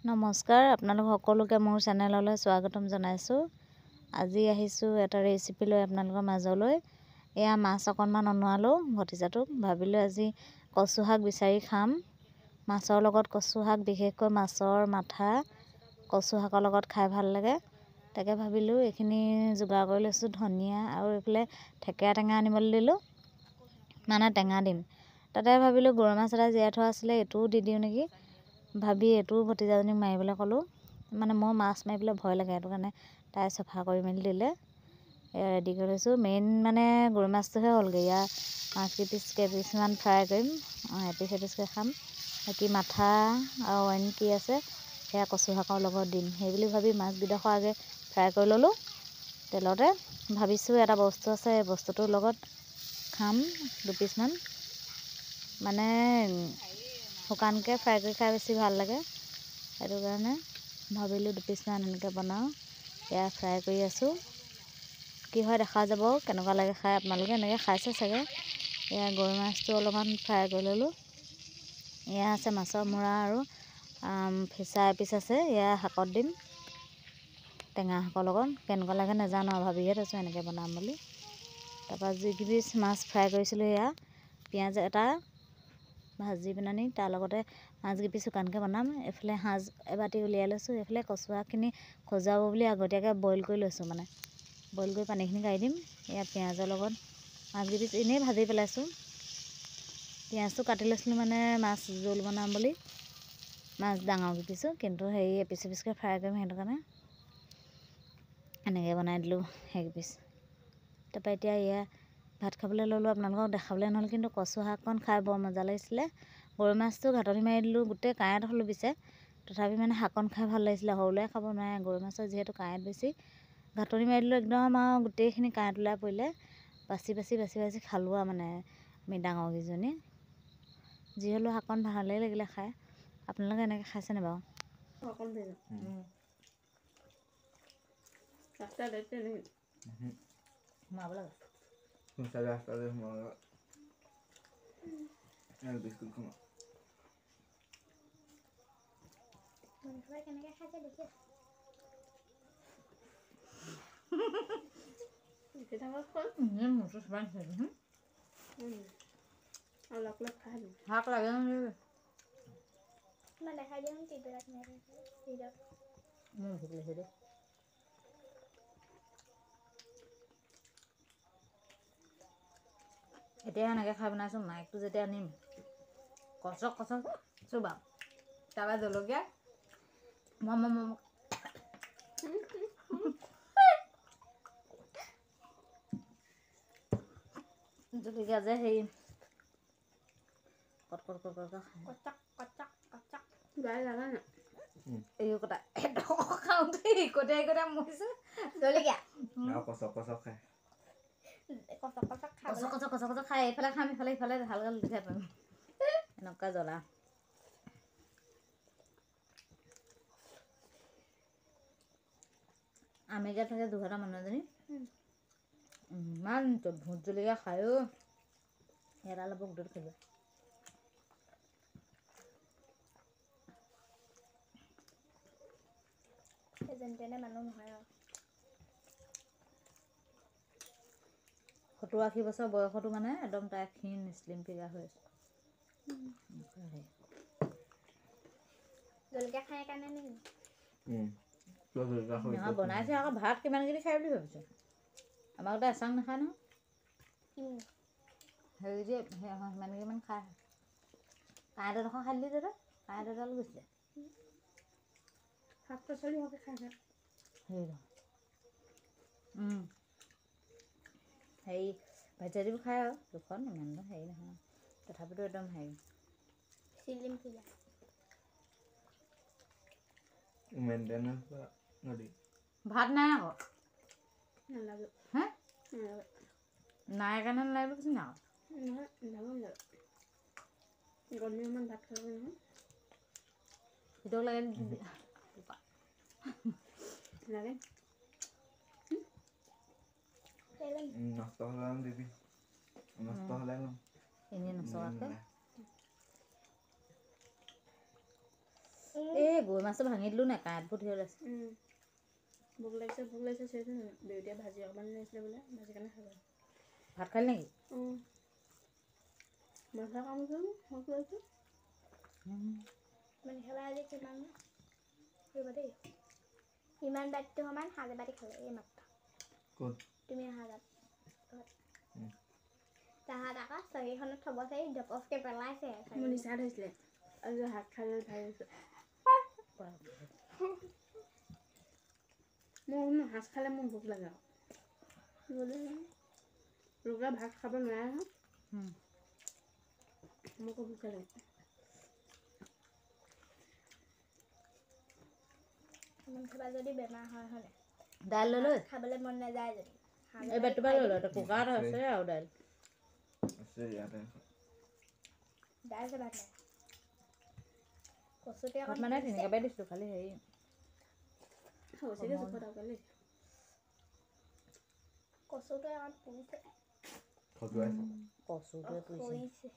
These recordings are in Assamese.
নমস্কাৰ, আপোনালোক সকলোকে মোৰ চেনেললৈ স্বাগতম জনাইছোঁ। আজি আহিছোঁ এটা ৰেচিপি লৈ আপোনালোকৰ মাজলৈ। এয়া মাছ অকণমান অনোৱালোঁ ভতিজাটোক, ভাবিলোঁ আজি কচু শাক বিচাৰি খাম। মাছৰ লগত কচু শাক, বিশেষকৈ মাছৰ মাথা কচু শাকৰ লগত খাই ভাল লাগে। তাকে ভাবিলোঁ এইখিনি যোগাৰ কৰি লৈছোঁ, ধনিয়া আৰু এইফালে থেকেৰা টেঙা আনিবলৈ দিলোঁ, মানে টেঙা দিম। তাতে ভাবিলোঁ গৰৈ মাছ এটা জীয়াই থোৱা আছিলে, এইটোও দি দিওঁ নেকি ভাবি এইটোও ভতিজাজনীক মাৰিবলৈ ক'লোঁ। মানে মই মাছ মাৰিবলৈ ভয় লাগে, সেইটো কাৰণে তাই চফা কৰি মেলি দিলে। এয়া ৰেডি কৰি লৈছোঁ। মেইন মানে গৰৈ মাছটোহে হ'লগৈ। ইয়াৰ কেইপিচমান ফ্ৰাই কৰিম, এপিচকৈ খাম। বাকী মাথা আৰু অইন কি আছে সেয়া কচু শাকৰ লগত দিম, সেইবুলি ভাবি মাছকেইডোখৰ আগে ফ্ৰাই কৰি ল'লোঁ তেলতে। ভাবিছোঁ এটা বস্তু আছে, এই বস্তুটোৰ লগত খাম দুপিচমান, মানে শুকানকৈ ফ্ৰাই কৰি খাই বেছি ভাল লাগে। সেইটো কাৰণে ভাবিলোঁ দুপিচমান এনেকৈ বনাওঁ। এয়া ফ্ৰাই কৰি আছোঁ, কি হয় দেখা যাব কেনেকুৱা লাগে খাই। আপোনালোকে এনেকৈ খাইছে চাগে। এয়া গৰৈ মাছটো অলপমান ফ্ৰাই কৰি ল'লোঁ। এয়া আছে মাছৰ মূৰা আৰু ফিছা এপিচ আছে, এয়া শাকত দিম, টেঙা শাকৰ লগত। কেনেকুৱা লাগে নাজানো আৰু ভাবিহে থৈছোঁ এনেকৈ বনাম বুলি। তাৰপৰা যিকেইপিচ মাছ ফ্ৰাই কৰিছিলোঁ, এয়া পিঁয়াজ এটা ভাজি পেলানি তাৰ লগতে মাছকেইপিচ শুকানকৈ বনাম। এইফালে সাজ এবাতি উলিয়াই লৈছোঁ, এইফালে কচু শাকখিনি খজুৱাব বুলি আগতীয়াকৈ বইল কৰি লৈছোঁ, মানে বইল কৰি পানীখিনি কাঢ়ি দিম। এয়া পিঁয়াজৰ লগত মাছকেইপিচ এনেই ভাজি পেলাইছোঁ। পিঁয়াজটো কাটি লৈছিলোঁ মানে মাছ জোল বনাম বুলি, মাছ ডাঙৰ কিপিছোঁ, কিন্তু হেৰি এপিচ এপিচকৈ ফ্ৰাই কৰিম, সেইটো কাৰণে এনেকৈ বনাই দিলোঁ সেইকেইপিচ। তাৰপৰা এতিয়া এয়া ভাত খাবলৈ ল'লোঁ, আপোনালোকক দেখাবলৈ নহ'ল, কিন্তু কচু শাককণ খাই বৰ মজা লাগিছিলে। গৰৈ মাছটো ঘাটনি মাৰি দিলোঁ, গোটেই কাঁইট হ'লোঁ পিছে, তথাপি মানে শাককণ খাই ভাল লাগিছিলে। সৰু ল'ৰাই খাব নোৱাৰে, গৰৈ মাছৰ যিহেতু কাঁইট বেছি। ঘাটনি মাৰি দিলোঁ একদম, আৰু গোটেইখিনি কাঁইট ওলাই পৰিলে। বাচি বাচি খালোঁ আৰু মানে আমি ডাঙৰকেইজনী। যি হ'লেও শাককণ ভালেই লাগিলে খাই। আপোনালোকে এনেকৈ খাইছেনে বাৰু? শাক লাগে এতিয়া এনেকৈ খাই বনাইছোঁ। মাইকটো যেতিয়া আনিম কচক চুবাম, তাৰপৰা জলকীয়া জলকীয়া যে হেৰি মৰিছোঁ জলকীয়া কচক খাই এইফালে খাম, ইফালে ভালকৈ লিখাই পাৰিম, এনেকুৱা জ্বলা। আমেৰিকাত থাকে দুঘটা মানুহ এজনী, ইমান ভোট জলকীয়া খায়ো, এডাল ল'ব গোটেইটো খাব। যেন তেনে মানুহ নহয় আৰু। 70-80 বছৰ বয়সতো মানে একদম তাই ক্ষীণ স্লিম ফিগাৰ হৈ আছে। জলকীয়া খাই কাৰণে নেকি? বনাইছে আকৌ ভাত কিমানখিনি খাই বুলি ভাবিছোঁ। আমাৰ গোটেই এচাং নাখায় নহয়। হেৰি যে সিমানকেইমান খায়। কাঁইট এডোখৰ খাই দিলি যে, কাঁইট এডাল গৈছিলে। শাক পাচলি সৰহকৈ খাই থাক। হেৰি ভাজিবোৰ খায় আৰু দুখন, ইমানটো হেৰি নহয়, তথাপিতো একদম হেৰি চিলিম ফিগাৰ। ভাত নাই আকৌ। নালাগে। হে? নালাগে। নাই কাৰণে নালাগে কৈছে নি আকৌ? নহয়, গধূলিমান ভাত খাব নহয়। ভিতৰত লাগে নেকি? লাগে। নষ্ট হ'লে দিবি। নষ্ট হ'লে এনেই নচোৱাকৈ। এই গৈ মাছটো ভাঙি দিলোঁ নাই কাঁইটবোৰ ধেৰ ওলাইছে ভোক লাগিছে সেইটো দেউতাই ভাজি অকণমান লৈছিলে বোলে ভাজি কাৰণে খাব ভাত খালি নেকি মছলা কাম কৰিছোঁ মানে খালে আজি কিমান ৰ'বা দেই ইমান বাতিটো সমান সাজে বাতি খালে এই মাত্ৰ ক'ত তুমি সাজাত তাহাঁত আকৌ চকীখনত থ'ব চাৰি ডপচকৈ পেলাইছে মোৰ নিচা হৈছিলে আজি হাত খালে ভাল হৈছে মোৰ সাজ খালে মোৰ ভোক লাগে লোকে ভাত খাব নোৱাৰে মোকো ভোক লাগে খাবা যদি বেমাৰ হয় হ'লে দাইল লৈ লৈ খাবলৈ মন নাযায় যদি এই বেটুবা লৈ লৈ কুকাৰত আছে আৰু দাইল আছে ইয়াতে দাইল ভাত নাই কচুতে ভাত মানে তেনেকৈ দিছিলোঁ খালি হেৰি হৈছেগৈ জোখত আৰু কালি কচুটো অকণ পুৰিছে খজুৱাইছে কচুটোৱে পুৰিছে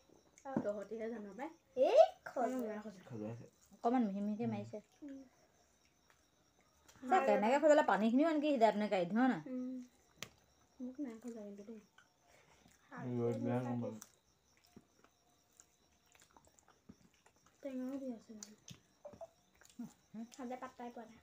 তহঁতিহে জানো পাই এই খজুৱাই খজুৱাইছে অকণমান মিহি মিহিকৈ মাৰিছে কেনেকৈ খজালে পানীখিনিও আনকি সিজাই পিনে কাঢ়ি দিওঁ না মোক নাই খোজা কিন্তু দেই ৰ'দ বেয়া গম পালোঁ টেঙাও দি আছে সাজে পাত্তাই পোৱা নাই